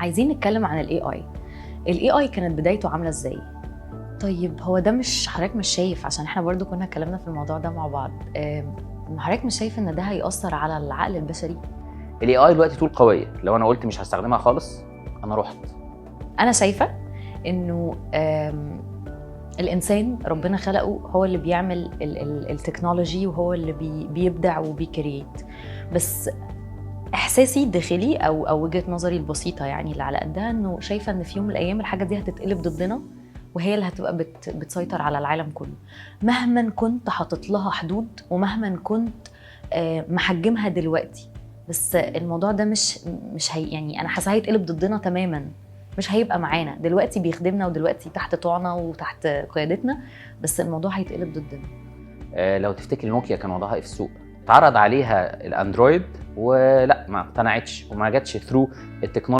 عايزين نتكلم عن الاي اي كانت بدايته عامله ازاي؟ طيب هو ده مش حضرتك مش شايف، عشان احنا برضو كنا اتكلمنا في الموضوع ده مع بعض، حضرتك مش شايف ان ده هيأثر على العقل البشري؟ الاي اي دلوقتي طول قويه، لو انا قلت مش هستخدمها خالص انا رحت. انا شايفه انه الانسان ربنا خلقه هو اللي بيعمل التكنولوجي، وهو اللي بيبدع وبيكريت. بس احساسي الداخلي او وجهه نظري البسيطه يعني اللي على قدها، انه شايفه ان في يوم من الايام الحاجه دي هتتقلب ضدنا، وهي اللي هتبقى بتسيطر على العالم كله. مهما كنت حاطط لها حدود، ومهما كنت محجمها دلوقتي، بس الموضوع ده مش هي يعني، انا حاسه هيتقلب ضدنا تماما. مش هيبقى معانا دلوقتي بيخدمنا، ودلوقتي تحت طوعنا وتحت قيادتنا، بس الموضوع هيتقلب ضدنا. لو تفتكر نوكيا كان وضعها ايه في السوق؟ اتعرض عليها الاندرويد ولا ما اقتنعتش وما جاتش ثرو التكنولوجيا